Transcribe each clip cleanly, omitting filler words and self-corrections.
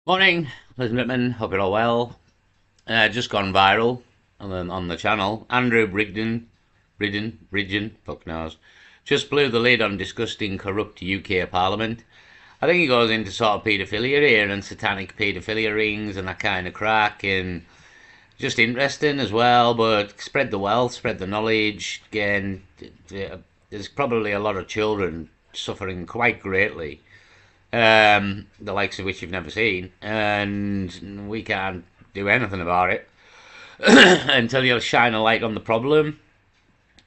Morning, ladies and gentlemen. Hope you're all well. Just gone viral on the channel. Andrew Bridgen, fuck knows, just blew the lid on disgusting, corrupt UK Parliament. I think he goes into sort of paedophilia here and satanic paedophilia rings and that kind of crack, and just interesting as well. But spread the wealth, spread the knowledge. Again, there's probably a lot of children suffering quite greatly, the likes of which you've never seen, and we can't do anything about it until you shine a light on the problem.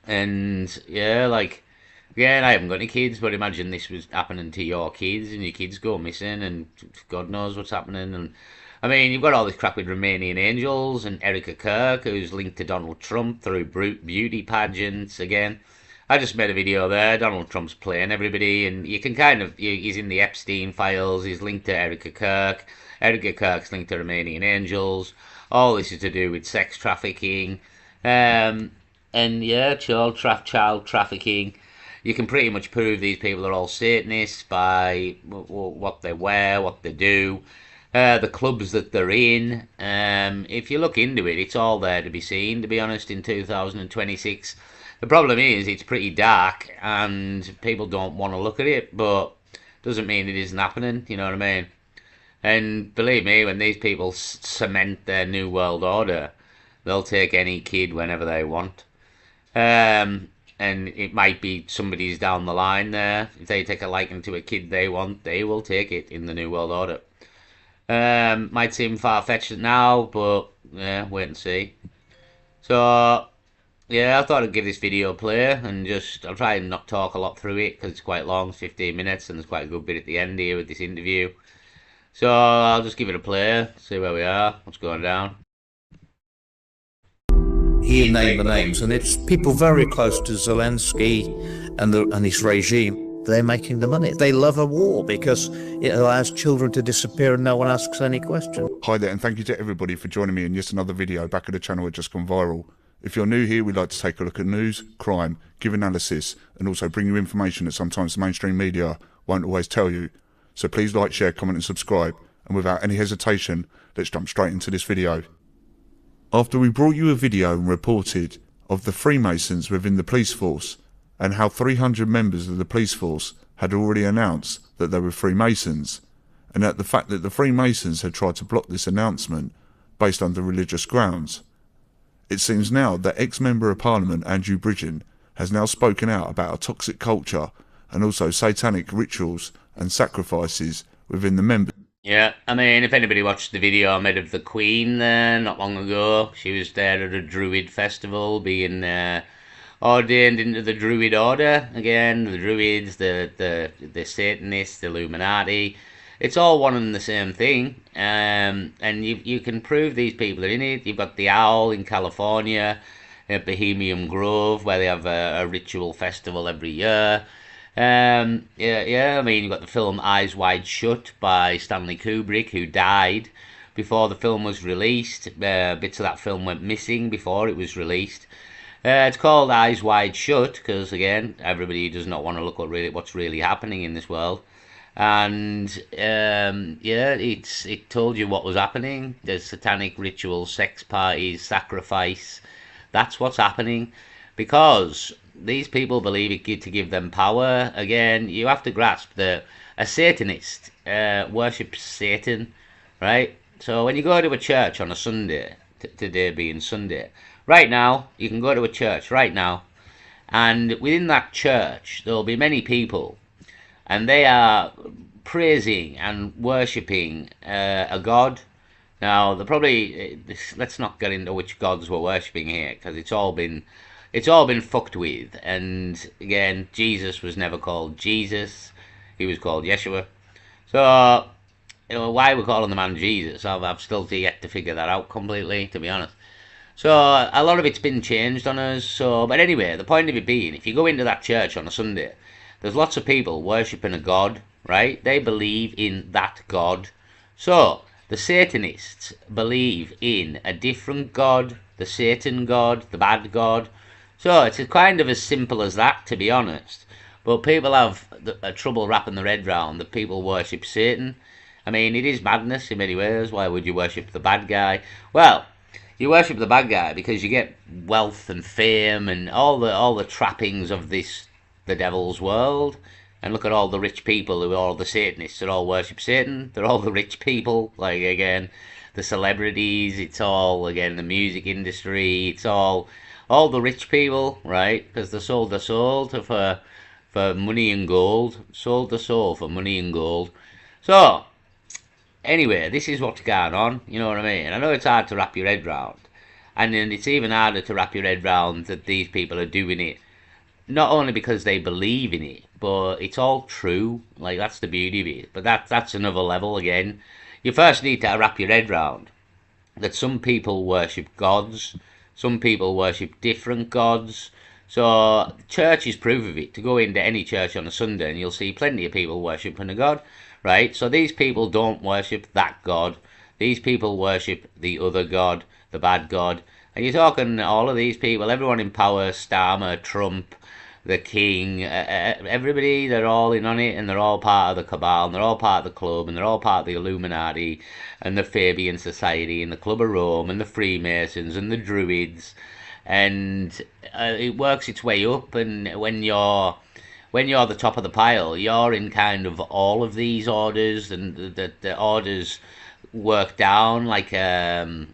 And yeah, like, again, I haven't got any kids, but imagine this was happening to your kids, and your kids go missing, and God knows what's happening. And I mean, you've got all this crap with Romanian angels and Erica Kirk, who's linked to Donald Trump through beauty pageants. Again, I just made a video there. Donald Trump's playing everybody, and you can kind of, he's in the Epstein files. He's linked to Erica Kirk. Erica Kirk's linked to Romanian angels. All this is to do with sex trafficking, and yeah, child trafficking. You can pretty much prove these people are all Satanists by what they wear, what they do, the clubs that they're in. If you look into it, it's all there to be seen, to be honest, in 2026. The problem is it's pretty dark and people don't want to look at it, but doesn't mean it isn't happening, you know what I mean? And believe me, when these people cement their new world order, they'll take any kid whenever they want. And it might be somebody's down the line there. If they take a liking to a kid they want, they will take it in the new world order. Might seem far-fetched now, but yeah, wait and see. So yeah, I thought I'd give this video a play and I'll try and not talk a lot through it because it's quite long, it's 15 minutes, and there's quite a good bit at the end here with this interview. So I'll just give it a play, see where we are, what's going down. He named the names, and it's people very close to Zelensky and his regime. They're making the money. They love a war because it allows children to disappear and no one asks any question. Hi there, and thank you to everybody for joining me in yet another video back at the channel. It just gone viral. If you're new here, we'd like to take a look at news, crime, give analysis, and also bring you information that sometimes the mainstream media won't always tell you. So please like, share, comment and subscribe. And without any hesitation, let's jump straight into this video. After we brought you a video and reported of the Freemasons within the police force and how 300 members of the police force had already announced that they were Freemasons, and that the fact that the Freemasons had tried to block this announcement based under religious grounds, it seems now that ex-member of Parliament Andrew Bridgen has now spoken out about a toxic culture and also satanic rituals and sacrifices within the members. Yeah, I mean, if anybody watched the video I made of the Queen there not long ago, she was there at a Druid festival being ordained into the Druid order. Again, the Druids, the Satanists, the Illuminati. It's all one and the same thing, and you can prove these people are in it. You've got the Owl in California, at Bohemian Grove, where they have a ritual festival every year. Yeah, I mean, you've got the film Eyes Wide Shut by Stanley Kubrick, who died before the film was released. Bits of that film went missing before it was released. It's called Eyes Wide Shut because, again, everybody does not want to look at what's really happening in this world. And yeah, it told you what was happening. There's satanic rituals, sex parties, sacrifice. That's what's happening because these people believe it to give them power. Again, you have to grasp that a Satanist worships Satan, right? So when you go to a church on a Sunday, today being Sunday, right now, you can go to a church right now, and within that church, there will be many people, and they are praising and worshipping a god. Now, they're probably, let's not get into which gods we're worshipping here, because it's all been fucked with. And again, Jesus was never called Jesus, he was called Yeshua. So, why we're calling the man Jesus, I've still yet to figure that out completely, to be honest. So a lot of it's been changed on us. So, but anyway, the point of it being, if you go into that church on a Sunday, there's lots of people worshipping a god, right? They believe in that god. So the Satanists believe in a different god, the Satan god, the bad god. So it's kind of as simple as that, to be honest. But people have trouble wrapping their head round that people worship Satan. I mean, it is madness in many ways. Why would you worship the bad guy? Well, you worship the bad guy because you get wealth and fame and all the trappings of the devil's world. And look at all the rich people who are all the Satanists that all worship Satan. They're all the rich people. Like, again, the celebrities. It's all, again, the music industry. It's all the rich people, right? Because they sold their soul for money and gold. Sold their soul for money and gold. So, anyway, this is what's going on. You know what I mean? I know it's hard to wrap your head round. And then it's even harder to wrap your head round that these people are doing it not only because they believe in it, but it's all true. Like, that's the beauty of it. But that's another level again. You first need to wrap your head round that some people worship gods, some people worship different gods. So church is proof of it. To go into any church on a Sunday and you'll see plenty of people worshipping a god, right? So these people don't worship that god. These people worship the other god, the bad god. And you're talking all of these people, everyone in power, Starmer, Trump, the king, everybody, they're all in on it, and they're all part of the cabal, and they're all part of the club, and they're all part of the Illuminati, and the Fabian Society, and the Club of Rome, and the Freemasons, and the Druids, and it works its way up, and when you're the top of the pile, you're in kind of all of these orders, and the orders work down like a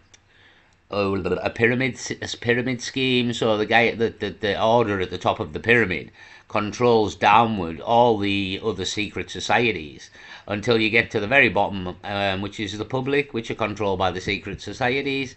pyramid scheme. So the guy, the order at the top of the pyramid controls downward all the other secret societies until you get to the very bottom, which is the public, which are controlled by the secret societies.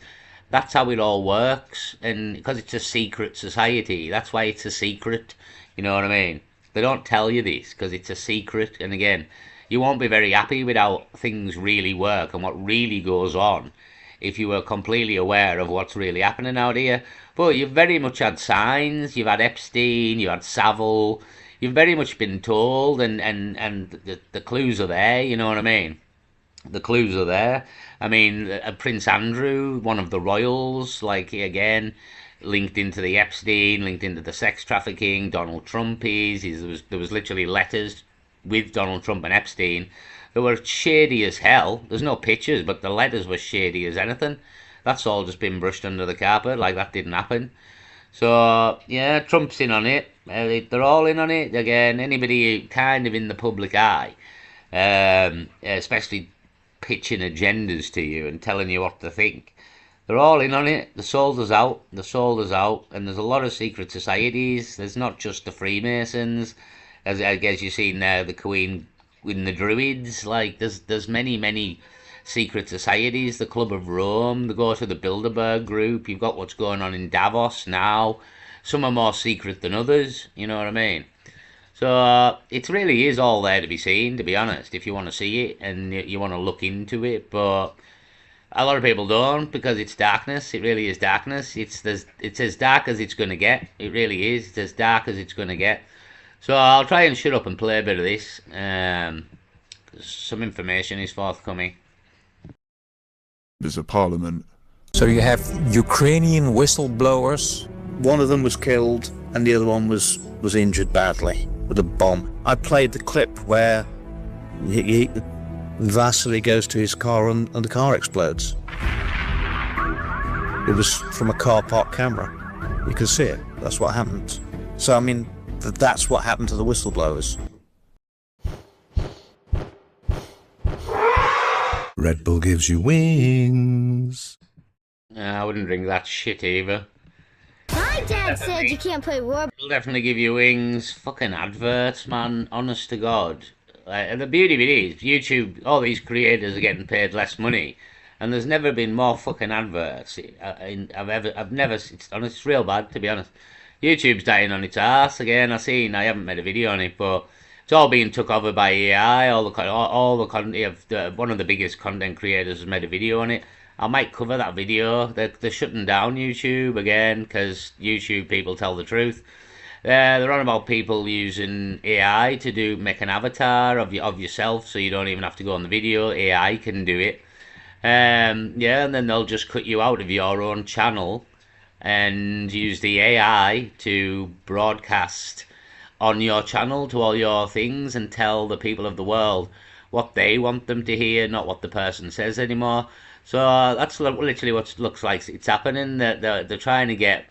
That's how it all works, and because it's a secret society, that's why it's a secret. You know what I mean? They don't tell you this because it's a secret, and again, you won't be very happy with how things really work and what really goes on if you were completely aware of what's really happening out here. But you've very much had signs. You've had Epstein, you had Savile. You've very much been told, and the clues are there, you know what I mean? The clues are there. I mean, Prince Andrew, one of the royals, like, again, linked into the Epstein, linked into the sex trafficking. Donald Trump there was literally letters with Donald Trump and Epstein. They were shady as hell. There's no pictures, but the letters were shady as anything. That's all just been brushed under the carpet, like that didn't happen. So, yeah, Trump's in on it. They're all in on it. Again, anybody kind of in the public eye, especially pitching agendas to you and telling you what to think. They're all in on it. The sold us out. The sold us out. And there's a lot of secret societies. There's not just the Freemasons. As I guess you've seen now, the Queen with the Druids. Like, there's many secret societies. The Club of Rome. They go to the Bilderberg group. You've got what's going on in Davos now. Some are more secret than others. You know what I mean? So it really is all there to be seen, to be honest, if you want to see it and you want to look into it. But a lot of people don't, because it's darkness. It really is darkness. It's as dark as it's going to get. It really is. It's as dark as it's going to get. So I'll try and shut up and play a bit of this. Some information is forthcoming. There's a parliament. So you have Ukrainian whistleblowers. One of them was killed, and the other one was injured badly with a bomb. I played the clip where Vasily goes to his car and the car explodes. It was from a car park camera. You could see it. That's what happened. So, I mean, that's what happened to the whistleblowers. Red Bull gives you wings. I wouldn't drink that shit either. My dad said you can't play war. It'll definitely give you wings. Fucking adverts, man. Honest to God. And the beauty of it is, YouTube, all these creators are getting paid less money, and there's never been more fucking adverts. I've never. It's real bad, to be honest. YouTube's dying on its ass again. I haven't made a video on it, but it's all being took over by AI. One of the biggest content creators has made a video on it. I might cover that video. They're shutting down YouTube again because YouTube people tell the truth. They're on about people using AI to make an avatar of yourself, so you don't even have to go on the video. AI can do it. And then they'll just cut you out of your own channel and use the AI to broadcast on your channel to all your things and tell the people of the world what they want them to hear, not what the person says anymore. So that's literally what it looks like it's happening. They're trying to get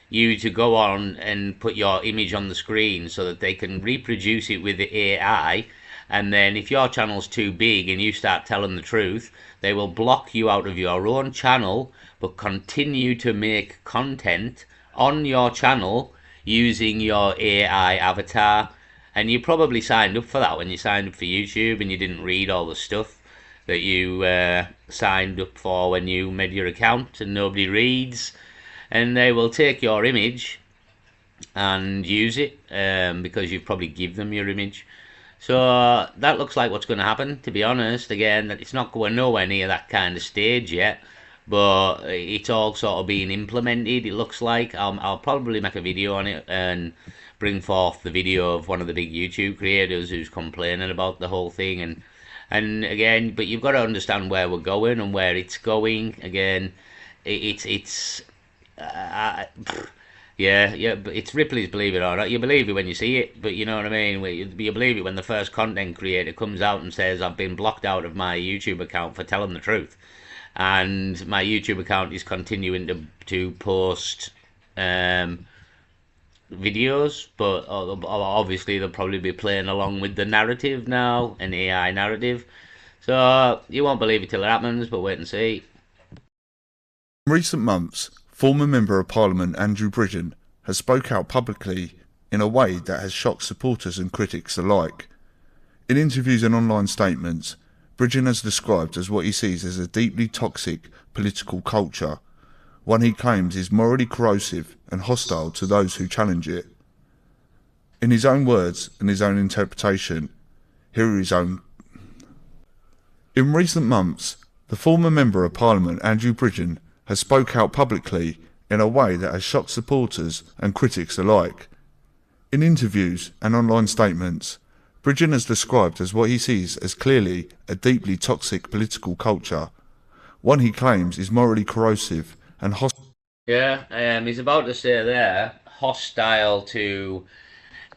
you to go on and put your image on the screen so that they can reproduce it with the AI. And then if your channel's too big and you start telling the truth, they will block you out of your own channel, but continue to make content on your channel using your AI avatar. And you probably signed up for that when you signed up for YouTube, and you didn't read all the stuff that you signed up for when you made your account, and nobody reads. And they will take your image and use it because you've probably give them your image. So that looks like what's going to happen, to be honest. Again, it's not going nowhere near that kind of stage yet, but it's all sort of being implemented, it looks like. I'll probably make a video on it and bring forth the video of one of the big YouTube creators who's complaining about the whole thing. And again, but you've got to understand where we're going and where it's going. Again, it's yeah, but it's Ripley's Believe It or Not. You believe it when you see it, but you know what I mean? You believe it when the first content creator comes out and says, I've been blocked out of my YouTube account for telling the truth. And my YouTube account is continuing to post videos, but obviously they'll probably be playing along with the narrative now, an AI narrative. So you won't believe it till it happens, but wait and see. In recent months, former Member of Parliament Andrew Bridgen has spoke out publicly in a way that has shocked supporters and critics alike. In interviews and online statements, Bridgen has described as what he sees as a deeply toxic political culture, one he claims is morally corrosive and hostile to those who challenge it. In his own words and his own interpretation, here are his own. In recent months, the former Member of Parliament Andrew Bridgen has spoke out publicly in a way that has shocked supporters and critics alike. In interviews and online statements, Bridgen has described as what he sees as clearly a deeply toxic political culture, one he claims is morally corrosive and hostile. Yeah, he's about to say there, hostile to...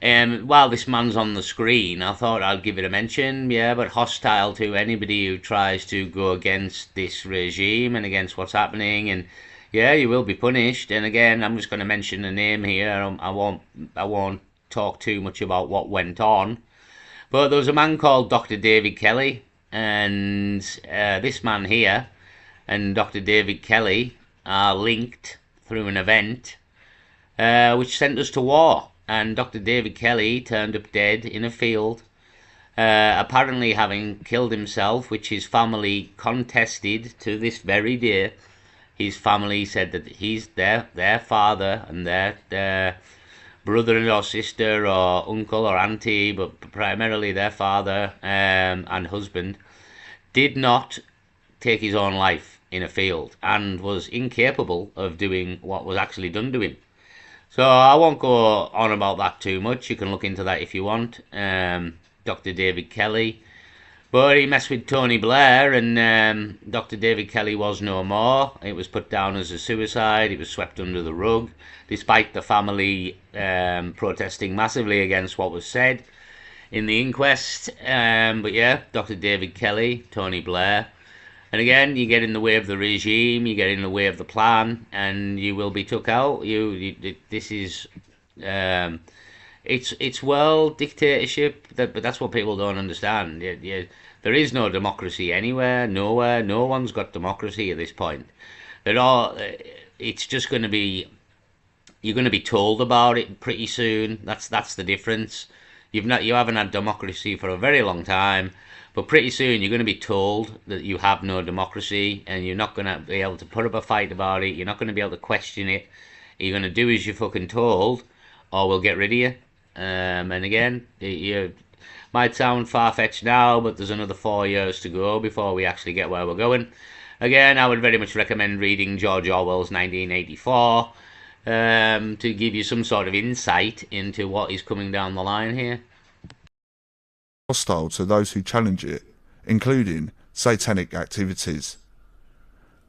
while this man's on the screen, I thought I'd give it a mention, yeah, but hostile to anybody who tries to go against this regime and against what's happening, and yeah, you will be punished. And again, I'm just going to mention the name here. I won't talk too much about what went on, but there was a man called Dr. David Kelly, and this man here and Dr. David Kelly are linked through an event which sent us to war. And Dr. David Kelly turned up dead in a field, apparently having killed himself, which his family contested to this very day. His family said that he's their father and their brother or sister or uncle or auntie, but primarily their father and husband, did not take his own life in a field and was incapable of doing what was actually done to him. So I won't go on about that too much. You can look into that if you want. Dr. David Kelly. But he messed with Tony Blair, and Dr. David Kelly was no more. It was put down as a suicide. It was swept under the rug, despite the family protesting massively against what was said in the inquest. But yeah, Dr. David Kelly, Tony Blair. And again, you get in the way of the regime, you get in the way of the plan, and you will be took out. This is, it's world dictatorship, but that's what people don't understand. There is no democracy anywhere, nowhere. No one's got democracy at this point. It's just going to be, you're going to be told about it pretty soon. That's the difference. You haven't had democracy for a very long time. But pretty soon you're going to be told that you have no democracy, and you're not going to be able to put up a fight about it. You're not going to be able to question it. You're going to do as you're fucking told, or we'll get rid of you. And again, you might sound far-fetched now, but there's another 4 years to go before we actually get where we're going. Again, I would very much recommend reading George Orwell's 1984 to give you some sort of insight into what is coming down the line here. Hostile to those who challenge it, including satanic activities.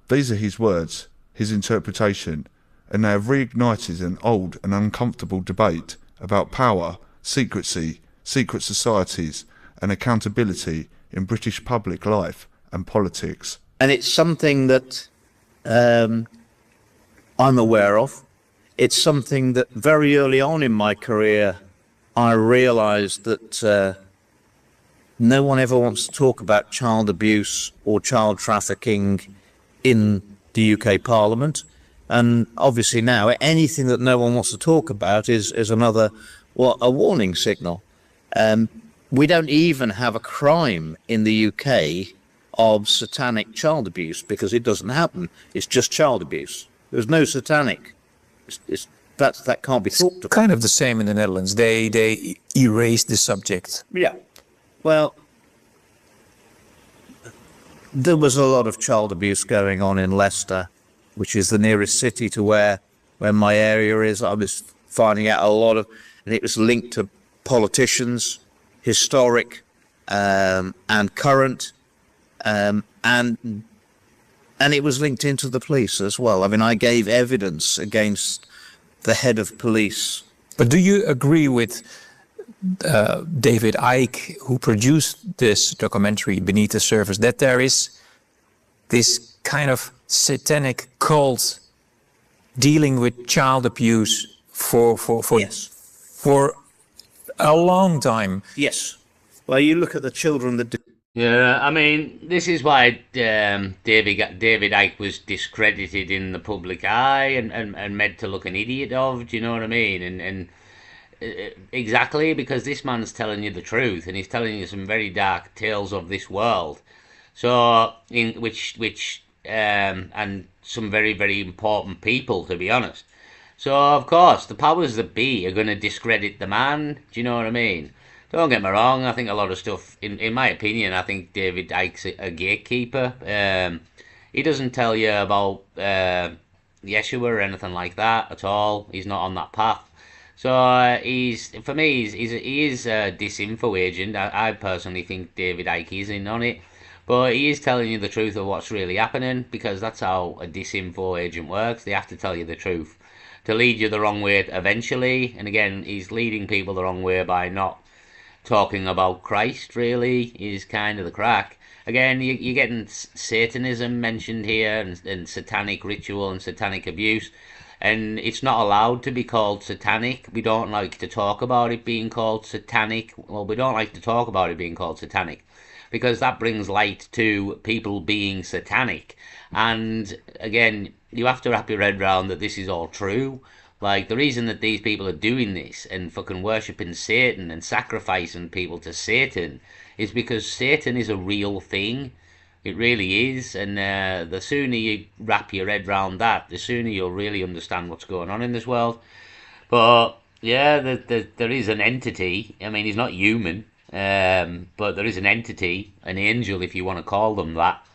These are his words, his interpretation, and they have reignited an old and uncomfortable debate about power, secrecy, secret societies, and accountability in British public life and politics. And it's something that I'm aware of. It's something that very early on in my career, I realised that no one ever wants to talk about child abuse or child trafficking in the UK Parliament. And obviously now, anything that no one wants to talk about is another, a warning signal. We don't even have a crime in the UK of satanic child abuse because it doesn't happen. It's just child abuse. There's no satanic. That can't be thought of. Kind of the same in the Netherlands. They erase the subject. Yeah. Well, there was a lot of child abuse going on in Leicester, which is the nearest city to where my area is. I was finding out a lot of, and it was linked to politicians, historic and current, and it was linked into the police as well. I mean, I gave evidence against the head of police. But do you agree with David Icke, who produced this documentary Beneath the Surface, that there is this kind of satanic cult dealing with child abuse for Yes. for a long time? Yes. Well, you look at the children that do. Yeah, I mean, this is why David Icke was discredited in the public eye and made to look an idiot of. Do you know what I mean? And exactly, because this man's telling you the truth, and he's telling you some very dark tales of this world. So, in which and some very, very important people, to be honest. So, of course, the powers that be are going to discredit the man. Do you know what I mean? Don't get me wrong, I think a lot of stuff, in my opinion, I think David Icke's a gatekeeper. He doesn't tell you about Yeshua or anything like that at all. He's not on that path. So he is a disinfo agent. I personally think David Icke is in on it. But he is telling you the truth of what's really happening, because that's how a disinfo agent works. They have to tell you the truth to lead you the wrong way eventually. And again, he's leading people the wrong way by not talking about Christ, really, is kind of the crack. Again, you're getting Satanism mentioned here, and satanic ritual and satanic abuse, and it's not allowed to be called satanic. We don't like to talk about it being called satanic. Well, we don't like to talk about it being called satanic because that brings light to people being satanic. And again, you have to wrap your head around that this is all true. Like, the reason that these people are doing this and fucking worshipping Satan and sacrificing people to Satan is because Satan is a real thing. It really is. And the sooner you wrap your head around that, the sooner you'll really understand what's going on in this world. But, yeah, there is an entity. I mean, he's not human, but there is an entity, an angel, if you want to call them that.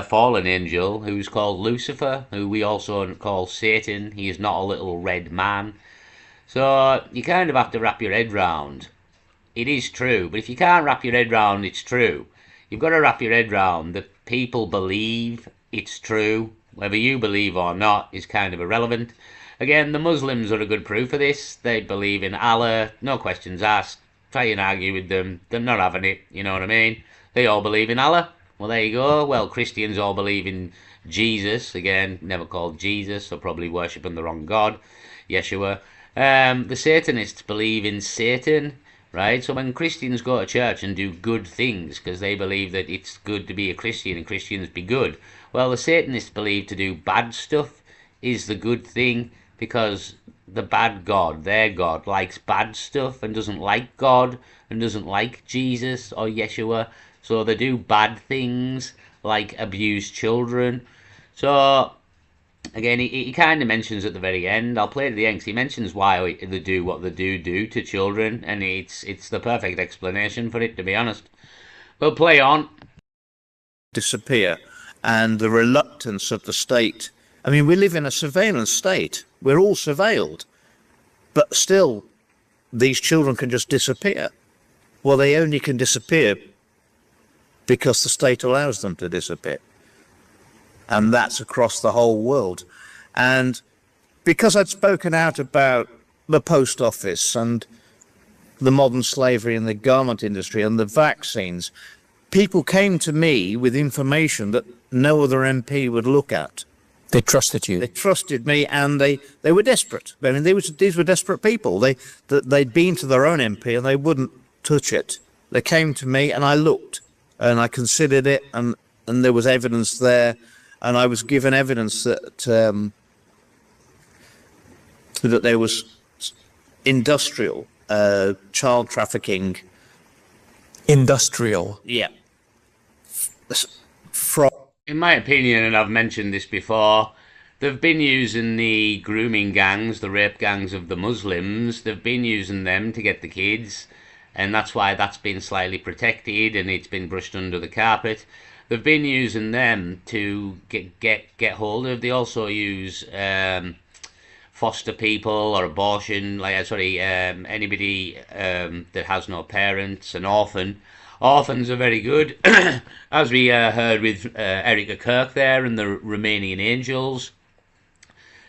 Fallen angel, who's called Lucifer, who we also call Satan. He is not a little red man. So you kind of have to wrap your head round. It is true, but if you can't wrap your head round it's true, you've got to wrap your head round that people believe it's true. Whether you believe or not is kind of irrelevant. Again, the Muslims are a good proof of this. They believe in Allah, no questions asked. Try and argue with them, they're not having it, you know what I mean? They all believe in Allah. Well, there you go. Well, Christians all believe in Jesus. Again, never called Jesus, so probably worshipping the wrong God, Yeshua. The Satanists believe in Satan, right? So when Christians go to church and do good things because they believe that it's good to be a Christian and Christians be good, well, the Satanists believe to do bad stuff is the good thing because the bad God, their God, likes bad stuff and doesn't like God and doesn't like Jesus or Yeshua. So they do bad things like abuse children. So, again, he kind of mentions at the very end, I'll play it at the end, because he mentions why they do what they do to children, and it's the perfect explanation for it, to be honest. But play on. Disappear, and the reluctance of the state. I mean, we live in a surveillance state. We're all surveilled. But still, these children can just disappear. Well, they only can disappear because the state allows them to disappear. And that's across the whole world. And because I'd spoken out about the post office and the modern slavery in the garment industry and the vaccines, people came to me with information that no other MP would look at. They trusted you. They trusted me, and they were desperate. I mean, these were desperate people. They'd been to their own MP and they wouldn't touch it. They came to me, and I looked, and I considered it, and there was evidence there, and I was given evidence that that there was industrial child trafficking. Industrial. Yeah. From. In my opinion, and I've mentioned this before, they've been using the grooming gangs, the rape gangs of the Muslims. They've been using them to get the kids, and that's why that's been slightly protected and it's been brushed under the carpet. They've been using them to get hold of. They also use foster people or abortion, anybody that has no parents, an orphan. Orphans are very good, as we heard with Erica Kirk there and the Romanian Angels.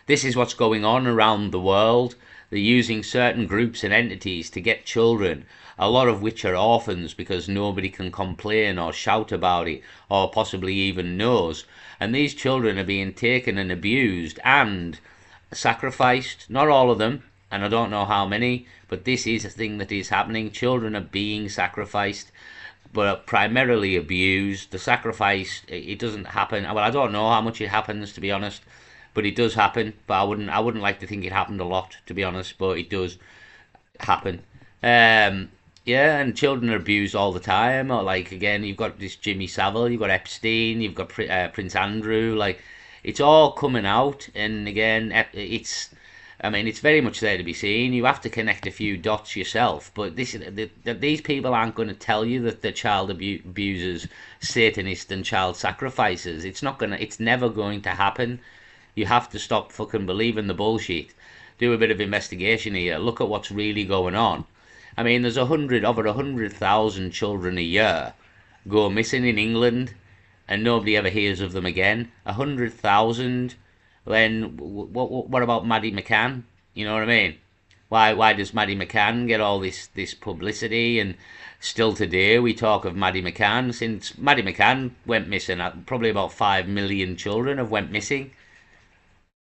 This is what's going on around the world. They're using certain groups and entities to get children, a lot of which are orphans because nobody can complain or shout about it or possibly even knows. And these children are being taken and abused and sacrificed. Not all of them, and I don't know how many, but this is a thing that is happening. Children are being sacrificed, but primarily abused. The sacrifice, it doesn't happen. Well, I don't know how much it happens, to be honest, but it does happen. But I wouldn't like to think it happened a lot, to be honest, but it does happen. Yeah, and children are abused all the time. Or like, again, you've got this Jimmy Savile, you've got Epstein, you've got Prince Andrew. Like, it's all coming out, and again, it's very much there to be seen. You have to connect a few dots yourself, but these people aren't going to tell you that they're child abusers, Satanists, and child sacrificers. It's never going to happen. You have to stop fucking believing the bullshit. Do a bit of investigation here. Look at what's really going on. I mean, there's over 100,000 children a year go missing in England, and nobody ever hears of them again. 100,000. Then what about Maddie McCann? You know what I mean? Why does Maddie McCann get all this publicity? And still today we talk of Maddie McCann. Since Maddie McCann went missing, probably about 5 million children have went missing,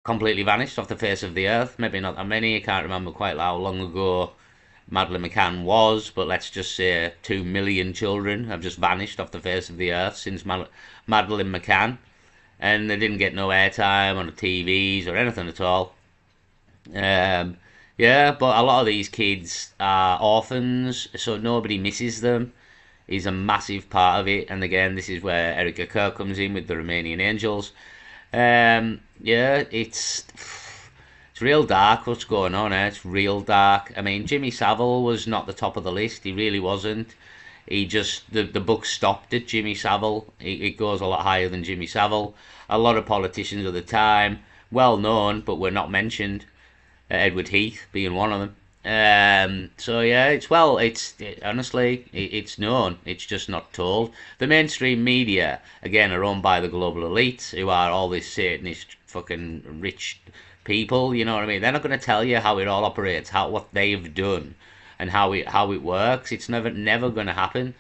completely vanished off the face of the earth. Maybe not that many. I can't remember quite how long ago Madeleine McCann was, but let's just say 2 million children have just vanished off the face of the earth since Madeleine McCann. And they didn't get no airtime on the TVs or anything at all. Yeah, but a lot of these kids are orphans, so nobody misses them. Is a massive part of it. And again, this is where Erica Kerr comes in with the Romanian Angels. Yeah, it's real dark what's going on. It's real dark. I mean, Jimmy Savile was not the top of the list. He really wasn't. He just, the book stopped at Jimmy Savile. It goes a lot higher than Jimmy Savile. A lot of politicians at the time, well known, but were not mentioned. Edward Heath being one of them. So yeah, honestly, it's known. It's just not told. The mainstream media, again, are owned by the global elites, who are all this Satanist fucking rich people, you know what I mean? They're not going to tell you how it all operates, what they've done, and how it works. It's never going to happen.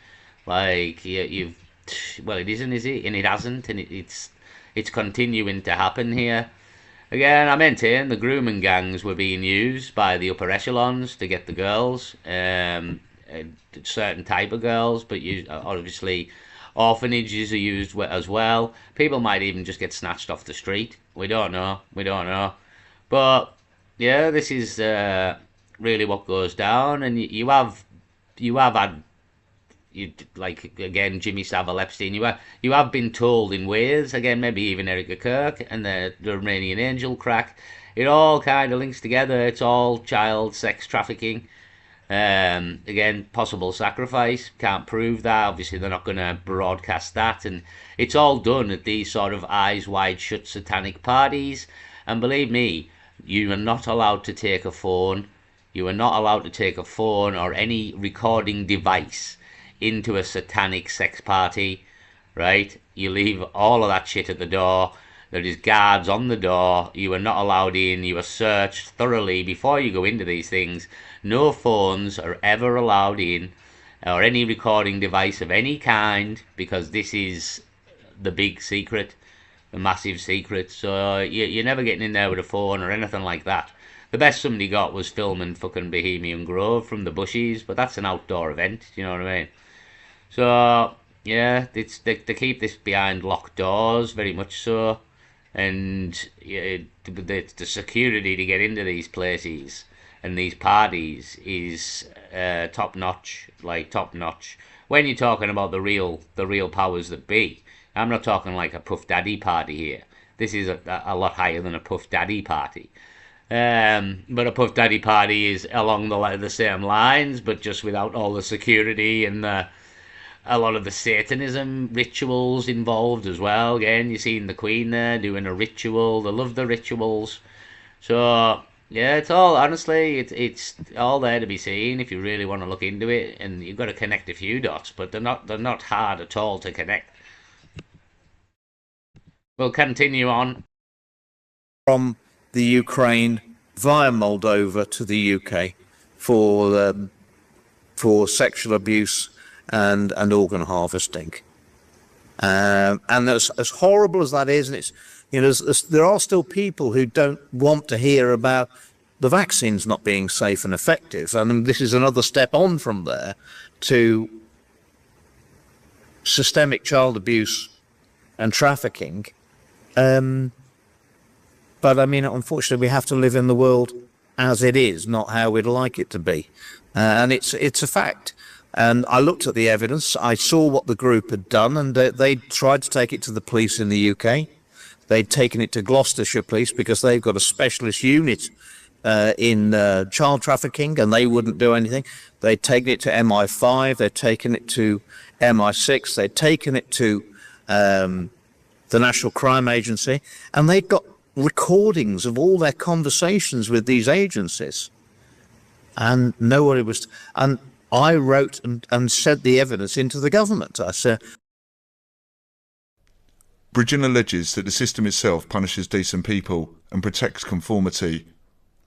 Like well, it isn't, is it? And it hasn't, and it's continuing to happen here. Again, I maintain the grooming gangs were being used by the upper echelons to get the girls, a certain type of girls, but obviously orphanages are used as well. People might even just get snatched off the street. We don't know. But yeah, this is really what goes down, and you have had, like, again, Jimmy Savile, Epstein, you have been told in ways, again, maybe even Erica Kirk and the Romanian Angel crack, it all kind of links together. It's all child sex trafficking. Again, possible sacrifice, can't prove that. Obviously they're not going to broadcast that, and it's all done at these sort of eyes wide shut satanic parties. And believe me, you are not allowed to take a phone. You are not allowed to take a phone or any recording device into a satanic sex party, right? You leave all of that shit at the door. There is guards on the door. You are not allowed in. You are searched thoroughly before you go into these things. No phones are ever allowed in. or any recording device of any kind, because this is the big secret, the massive secret. So you're never getting in there with a phone or anything like that. The best somebody got was filming fucking Bohemian Grove from the bushes, but that's an outdoor event, you know what I mean? So yeah, they keep this behind locked doors, very much so, and yeah, the security to get into these places and these parties is top notch, like top notch. When you're talking about the real powers that be, I'm not talking like a Puff Daddy party here. This is a lot higher than a Puff Daddy party. But a Puff Daddy party is along the same lines, but just without all the security and a lot of the Satanism rituals involved as well. Again, you're seeing the Queen there doing a ritual. They love the rituals. So yeah, it's all honestly, it's all there to be seen if you really want to look into it, and you've got to connect a few dots, but they're not hard at all to connect. We'll continue on. From the Ukraine via Moldova to the UK for sexual abuse and organ harvesting. And as horrible as that is, and it's, you know, there are still people who don't want to hear about the vaccines not being safe and effective. And this is another step on from there to systemic child abuse and trafficking. But I mean, unfortunately, we have to live in the world as it is, not how we'd like it to be. And it's a fact. And I looked at the evidence. I saw what the group had done, and they tried to take it to the police in the UK. They'd taken it to Gloucestershire Police because they've got a specialist unit in child trafficking, and they wouldn't do anything. They'd taken it to MI5. They'd taken it to MI6. They'd taken it to the National Crime Agency, and they'd got recordings of all their conversations with these agencies, and nobody was. And I wrote and sent the evidence into the government. I said, Bridgen alleges that the system itself punishes decent people and protects conformity.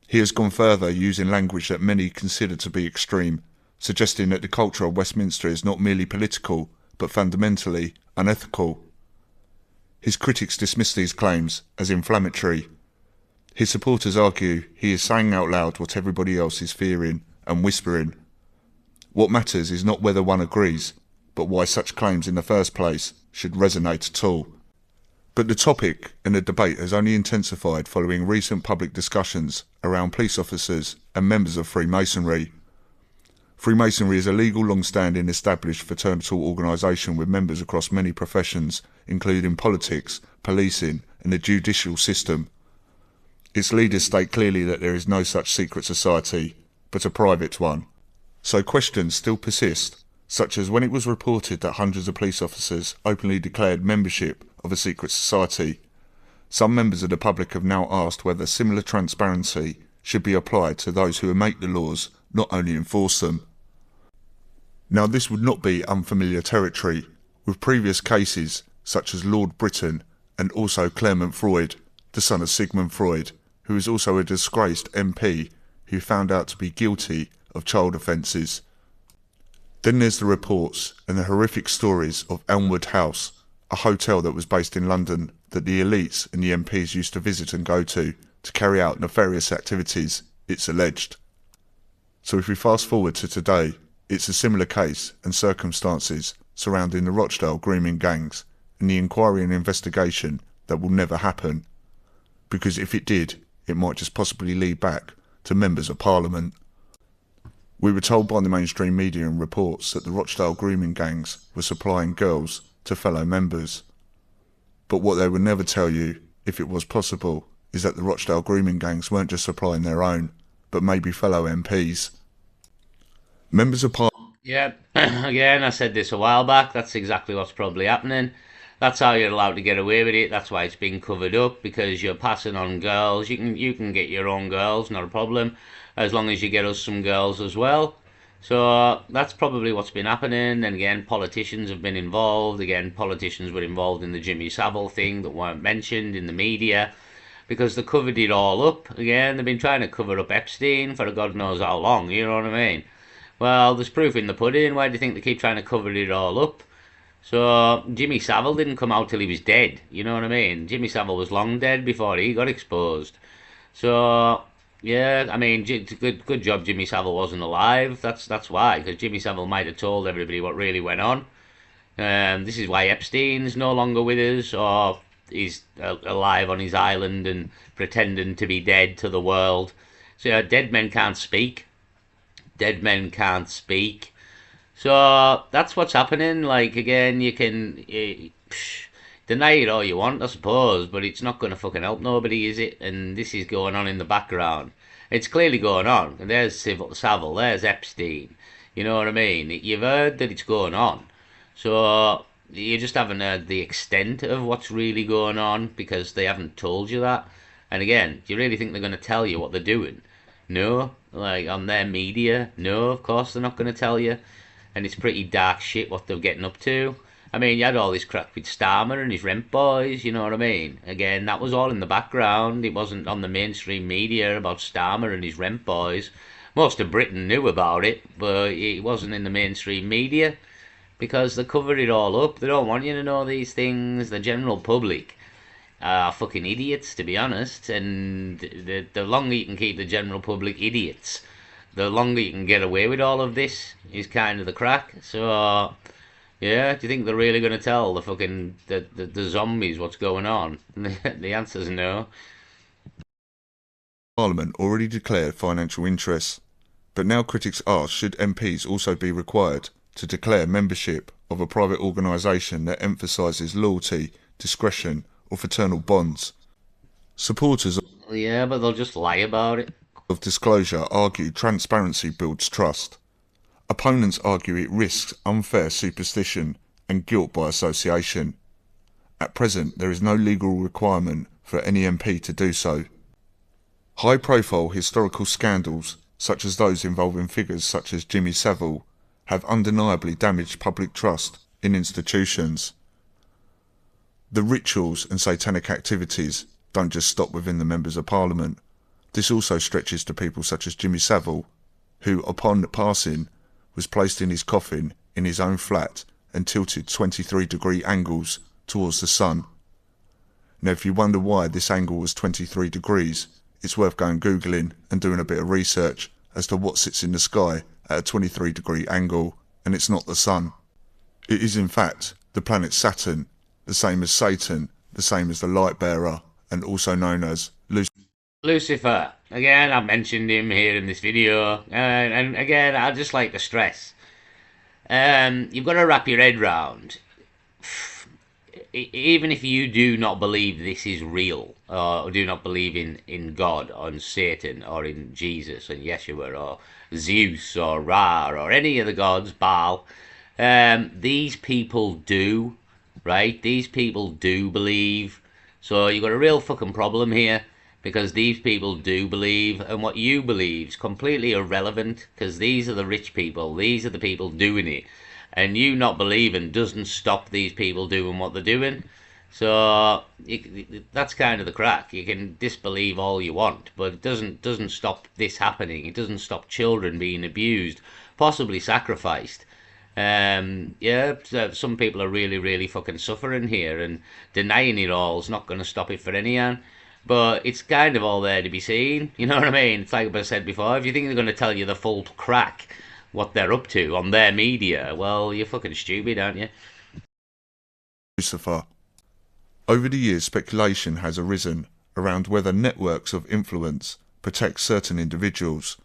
He has gone further, using language that many consider to be extreme, suggesting that the culture of Westminster is not merely political, but fundamentally unethical. His critics dismiss these claims as inflammatory. His supporters argue he is saying out loud what everybody else is fearing and whispering. What matters is not whether one agrees, but why such claims in the first place should resonate at all. But the topic and the debate has only intensified following recent public discussions around police officers and members of Freemasonry. Freemasonry is a legal, long-standing, established fraternal organisation with members across many professions, including politics, policing and the judicial system. Its leaders state clearly that there is no such secret society, but a private one. So questions still persist, such as when it was reported that hundreds of police officers openly declared membership of a secret society. Some members of the public have now asked whether similar transparency should be applied to those who make the laws, not only enforce them. Now, this would not be unfamiliar territory, with previous cases such as Lord Bridgen and also Clement Freud, the son of Sigmund Freud, who is also a disgraced MP who found out to be guilty of child offences. Then there's the reports and the horrific stories of Elmwood House, a hotel that was based in London that the elites and the MPs used to visit and go to carry out nefarious activities, it's alleged. So if we fast forward to today, it's a similar case and circumstances surrounding the Rochdale grooming gangs and the inquiry and investigation that will never happen, because if it did, it might just possibly lead back to members of Parliament. We were told by the mainstream media and reports that the Rochdale grooming gangs were supplying girls to fellow members. But what they would never tell you, if it was possible, is that the Rochdale grooming gangs weren't just supplying their own, but maybe fellow MPs. Members of Parliament. Yeah, again, I said this a while back. That's exactly what's probably happening. That's how you're allowed to get away with it. That's why it's being covered up, because you're passing on girls. You can get your own girls, not a problem, as long as you get us some girls as well. So that's probably what's been happening. And again, politicians have been involved. Again, politicians were involved in the Jimmy Savile thing that weren't mentioned in the media, because they covered it all up. Again, they've been trying to cover up Epstein for God knows how long, you know what I mean? Well, there's proof in the pudding. Why do you think they keep trying to cover it all up? So Jimmy Savile didn't come out till he was dead. You know what I mean? Jimmy Savile was long dead before he got exposed. So yeah, I mean, good job Jimmy Savile wasn't alive. That's why, because Jimmy Savile might have told everybody what really went on. This is why Epstein's no longer with us, or he's alive on his island and pretending to be dead to the world. So dead men can't speak. Dead men can't speak. So that's what's happening. Like, again, you can deny it all you want, I suppose, but it's not going to fucking help nobody, is it? And this is going on in the background. It's clearly going on. And there's Savile, there's Epstein. You know what I mean? You've heard that it's going on. So you just haven't heard the extent of what's really going on because they haven't told you that. And again, do you really think they're going to tell you what they're doing? No. Like, on their media? No, of course they're not going to tell you. And it's pretty dark shit what they're getting up to. I mean, you had all this crap with Starmer and his rent boys, you know what I mean? Again, that was all in the background. It wasn't on the mainstream media about Starmer and his rent boys. Most of Britain knew about it, but it wasn't in the mainstream media because they cover it all up. They don't want you to know these things. The general public are fucking idiots, to be honest. And the longer you can keep the general public idiots, the longer you can get away with all of this is kind of the crack. So yeah, do you think they're really going to tell the fucking the zombies what's going on? The answer's no. Parliament already declared financial interests, but now critics ask should MPs also be required to declare membership of a private organisation that emphasises loyalty, discretion or fraternal bonds. Supporters Yeah, but they'll just lie about it. of disclosure argue transparency builds trust. Opponents argue it risks unfair superstition and guilt by association. At present, there is no legal requirement for any MP to do so. High-profile historical scandals, such as those involving figures such as Jimmy Savile, have undeniably damaged public trust in institutions. The rituals and satanic activities don't just stop within the members of Parliament. This also stretches to people such as Jimmy Savile, who, upon passing, was placed in his coffin in his own flat and tilted 23-degree angles towards the sun. Now, if you wonder why this angle was 23 degrees, it's worth going Googling and doing a bit of research as to what sits in the sky at a 23-degree angle, and it's not the sun. It is in fact the planet Saturn, the same as Satan, the same as the light bearer, and also known as Lucifer. Again, I've mentioned him here in this video, and again, I'd just like to stress, you've got to wrap your head round, even if you do not believe this is real, or do not believe in God, or in Satan, or in Jesus, and Yeshua, or Zeus, or Ra, or any of the gods, Baal, these people do, right? These people do believe. So you've got a real fucking problem here, because these people do believe, and what you believe is completely irrelevant, because these are the rich people, these are the people doing it, and you not believing doesn't stop these people doing what they're doing. So that's kind of the crack. You can disbelieve all you want, but it doesn't stop this happening. It doesn't stop children being abused, possibly sacrificed. Yeah, so some people are really fucking suffering here, and denying it all is not going to stop it for anyone. But it's kind of all there to be seen. You know what I mean? It's like I said before. If you think they're going to tell you the full crack, what they're up to on their media, well, you're fucking stupid, aren't you? Lucifer. Over the years, speculation has arisen around whether networks of influence protect certain individuals.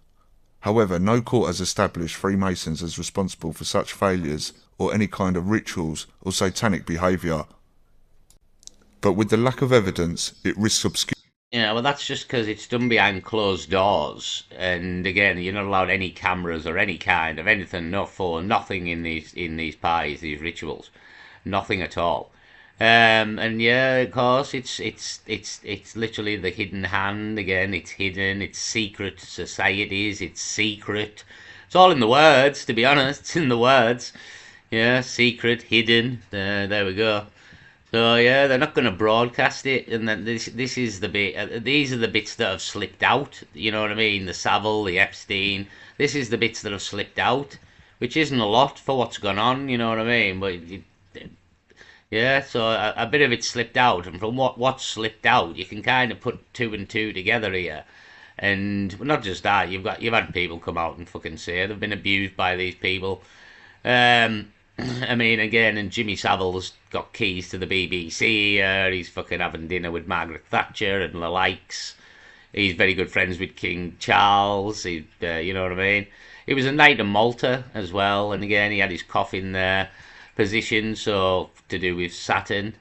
However, no court has established Freemasons as responsible for such failures or any kind of rituals or satanic behaviour. But with the lack of evidence, it risks obscurity. Yeah, well, that's just because it's done behind closed doors, and again, you're not allowed any cameras or any kind of anything, no phone, nothing in these parties, these rituals, nothing at all. And yeah, of course, it's literally the hidden hand again. It's hidden. It's secret societies. It's secret. It's all in the words, to be honest. It's in the words. Yeah, secret, hidden. There we go. So yeah, they're not going to broadcast it, and then this is the bit. These are the bits that have slipped out. You know what I mean? The Savile, the Epstein. This is the bits that have slipped out, which isn't a lot for what's gone on. You know what I mean? But yeah, so a bit of it slipped out, and from what slipped out, you can kind of put two and two together here. And not just that, you've had people come out and fucking say they've been abused by these people. I mean, again, and Jimmy Savile's got keys to the BBC here. He's fucking having dinner with Margaret Thatcher and the likes. He's very good friends with King Charles. You know what I mean? He was a knight of Malta as well, and again, he had his coffin there positioned, so to do with Satan.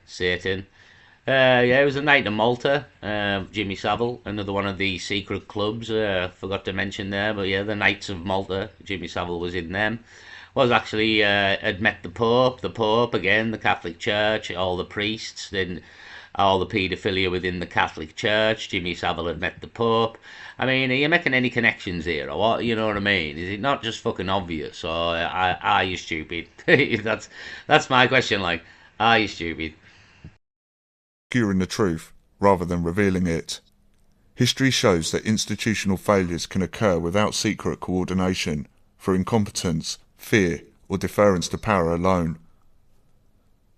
Yeah, it was a knight of Malta, Jimmy Savile, another one of the secret clubs. Forgot to mention there, but yeah, the Knights of Malta. Jimmy Savile was in them. Was actually had met the Pope again, the Catholic Church, all the priests, then all the paedophilia within the Catholic Church. Jimmy Savile had met the Pope. I mean, are you making any connections here, or what? You know what I mean? Is it not just fucking obvious, or are you stupid? That's my question. Like, are you stupid? Obscuring the truth rather than revealing it. History shows that institutional failures can occur without secret coordination, through incompetence, fear, or deference to power alone.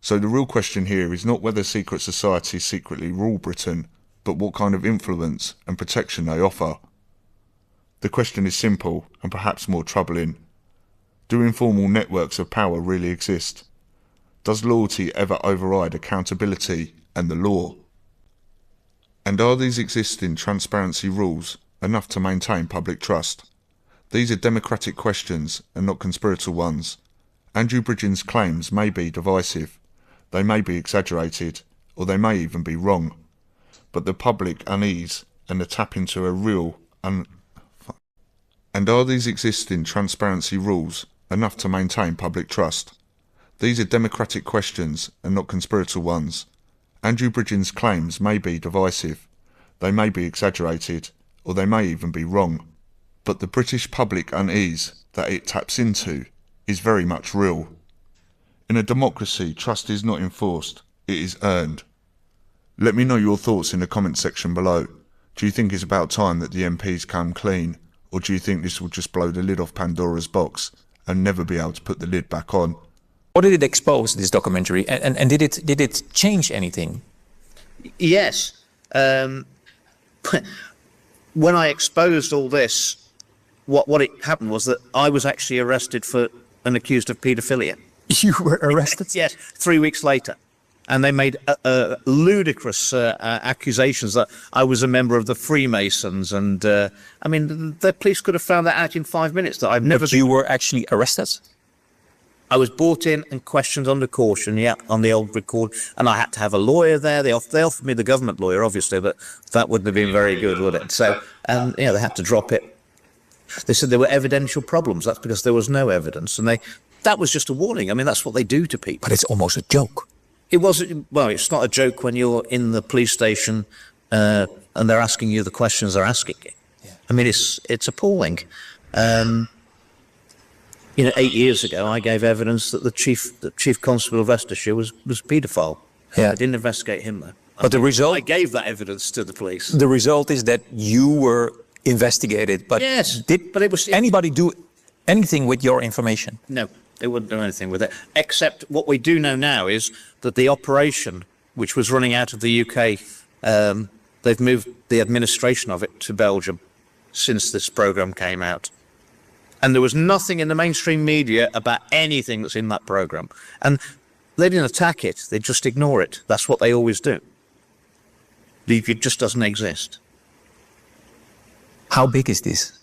So the real question here is not whether secret societies secretly rule Britain, but what kind of influence and protection they offer. The question is simple and perhaps more troubling. Do informal networks of power really exist? Does loyalty ever override accountability and the law? And are these existing transparency rules enough to maintain public trust? These are democratic questions and not conspiratorial ones. Andrew Bridgen's claims may be divisive, they may be exaggerated, or they may even be wrong. But the public unease and the tap into a real And are these existing transparency rules enough to maintain public trust? These are democratic questions and not conspiratorial ones. Andrew Bridgen's claims may be divisive, they may be exaggerated, or they may even be wrong. But the British public unease that it taps into is very much real. In a democracy, trust is not enforced, it is earned. Let me know your thoughts in the comment section below. Do you think it's about time that the MPs come clean, or do you think this will just blow the lid off Pandora's box and never be able to put the lid back on? What did it expose, this documentary, and did it change anything? Yes. When I exposed all this, what it happened was that I was actually arrested for and accused of paedophilia. You were arrested? Yes, 3 weeks later. And they made ludicrous accusations that I was a member of the Freemasons. And, I mean, the police could have found that out in 5 minutes, that I've never But you were actually arrested? I was brought in and questioned under caution, yeah, on the old record, and I had to have a lawyer there. They offered me the government lawyer, obviously, but that wouldn't have been very good, would it? So, and you know, they had to drop it. They said there were evidential problems. That's because there was no evidence, and that was just a warning. I mean, that's what they do to people. But it's almost a joke. It wasn't. Well, it's not a joke when you're in the police station and they're asking you the questions they're asking you. Yeah. I mean, it's appalling. You know, 8 years ago, I gave evidence that the chief constable of Leicestershire was a paedophile. Yeah. I didn't investigate him, though. But the result... I gave that evidence to the police. The result is that you were investigated. But yes, but it was anybody do anything with your information? No, they wouldn't do anything with it. Except what we do know now is that the operation, which was running out of the UK, they've moved the administration of it to Belgium since this programme came out. And there was nothing in the mainstream media about anything that's in that programme. And they didn't attack it, they just ignore it. That's what they always do. It just doesn't exist. How big is this?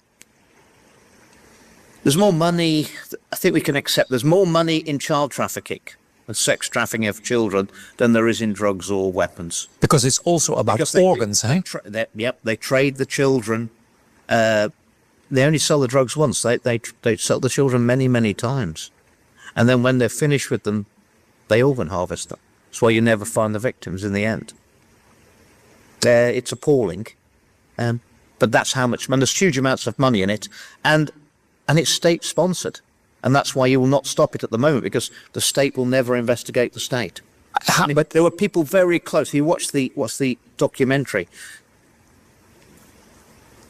There's more money, I think we can accept, there's more money in child trafficking and sex trafficking of children than there is in drugs or weapons. Because it's also about organs, eh? Yep, they trade the children. They only sell the drugs once. They sell the children many, many times. And then when they're finished with them, they organ harvest them. That's why you never find the victims in the end. It's appalling. But that's how much money. There's huge amounts of money in it. And it's state-sponsored. And that's why you will not stop it at the moment, because the state will never investigate the state. But There were people very close. You watch the documentary.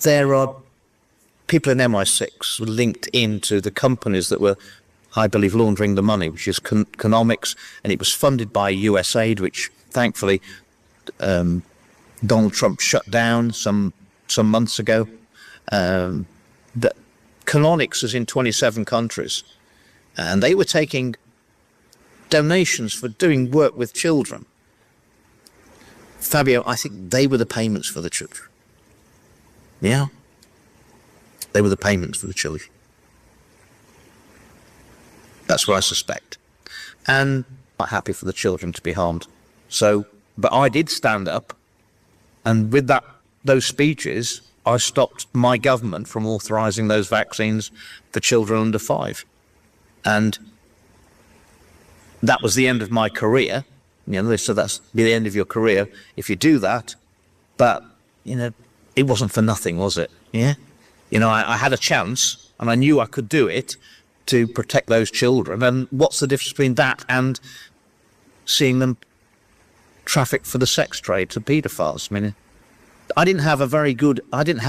There are people in MI6 linked into the companies that were, I believe, laundering the money, which is Economics, and it was funded by USAID, which thankfully Donald Trump shut down some months ago. That Canonics is in 27 countries, and they were taking donations for doing work with children. Fabio, I think they were the payments for the children. Yeah, they were the payments for the children. That's what I suspect. And I'm not happy for the children to be harmed. So, but I did stand up, and with those speeches, I stopped my government from authorising those vaccines for children under 5. And that was the end of my career. You know, so that's the end of your career if you do that. But, you know, it wasn't for nothing, was it? Yeah? You know, I had a chance, and I knew I could do it to protect those children. And what's the difference between that and seeing them traffic for the sex trade to paedophiles? I mean, I didn't have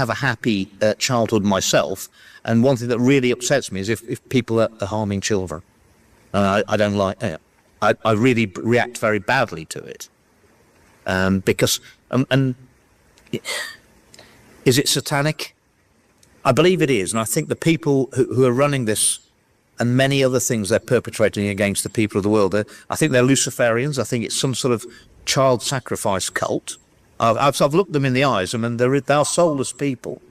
a happy childhood myself. And one thing that really upsets me is if people are harming children. I don't like it. I really react very badly to it. Because, is it satanic? I believe it is. And I think the people who are running this and many other things they're perpetrating against the people of the world, I think they're Luciferians. I think it's some sort of child sacrifice cult. I've looked them in the eyes. I mean, they're soulless people.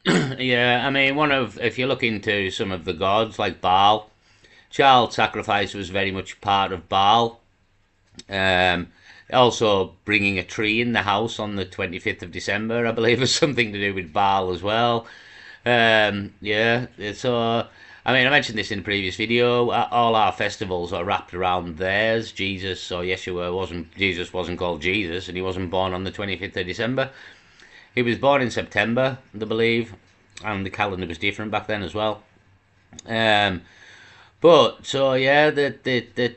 Yeah, I mean, if you look into some of the gods like Baal, child sacrifice was very much part of Baal. Also, bringing a tree in the house on the 25th of December, I believe, was something to do with Baal as well. Yeah, so, I mean, I mentioned this in a previous video. All our festivals are wrapped around theirs. Jesus wasn't called Jesus, and he wasn't born on the 25th of December. He was born in September, I believe, and the calendar was different back then as well. But so yeah, the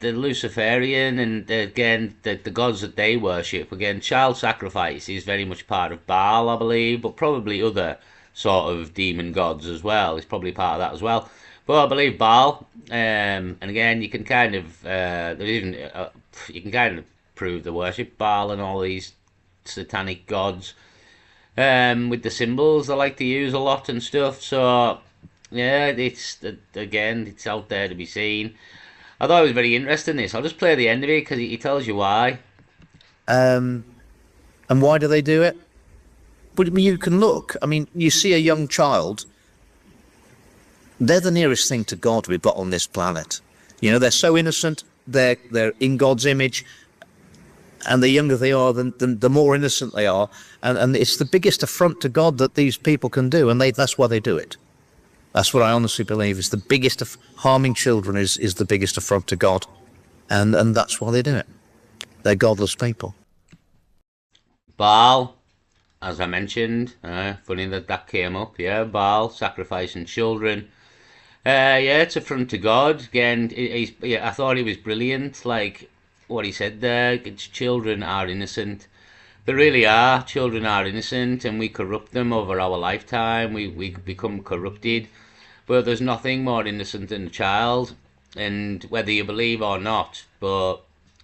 Luciferian and again the gods that they worship, again, child sacrifice is very much part of Baal, I believe, but probably other sort of demon gods as well. It's probably part of that as well. But I believe Baal, and again, you can kind of you can kind of prove the worship Baal and all these satanic gods with the symbols they like to use a lot and stuff. So yeah, it's out there to be seen. I thought it was very interesting, this. I'll just play the end of it because he tells you why. And why do they do it? But you can look. I mean, you see a young child. They're the nearest thing to God we've got on this planet. You know, they're so innocent. They're in God's image. And the younger they are, the more innocent they are. And it's the biggest affront to God that these people can do. And that's why they do it. That's what I honestly believe is the biggest of harming children is the biggest affront to God. And that's why they do it. They're godless people. Baal, as I mentioned, funny that came up, yeah, Baal, sacrificing children. Yeah, it's affront to God. Again, I thought he was brilliant, like what he said there. Children are innocent. They really are. Children are innocent, and we corrupt them over our lifetime. We become corrupted. But there's nothing more innocent than a child. And whether you believe or not, but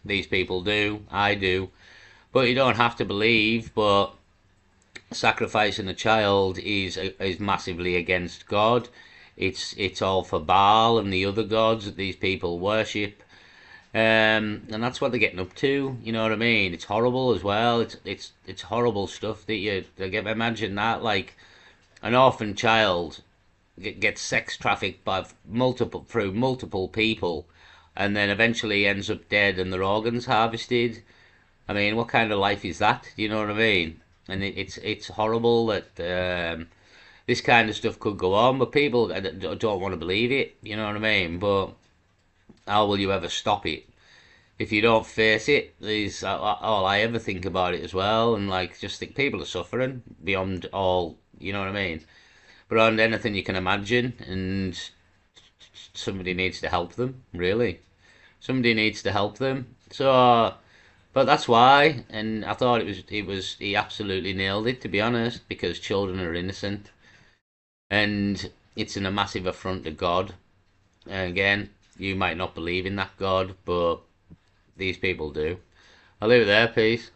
these people do, I do. But you don't have to believe, but sacrificing a child is massively against God. It's all for Baal and the other gods that these people worship. And that's what they're getting up to, you know what I mean? It's horrible as well. It's horrible stuff that imagine that, like an orphan child gets sex trafficked through multiple people, and then eventually ends up dead and their organs harvested. I mean, what kind of life is that? You know what I mean? And it's horrible that this kind of stuff could go on, but people don't want to believe it. You know what I mean? But how will you ever stop it if you don't face it? Is all I ever think about it as well, and like just think people are suffering beyond all. You know what I mean? Beyond anything you can imagine, and somebody needs to help them, really. Somebody needs to help them. So, but that's why, and I thought he absolutely nailed it, to be honest, because children are innocent, and it's in a massive affront to God. And again, you might not believe in that God, but these people do. I'll leave it there, peace.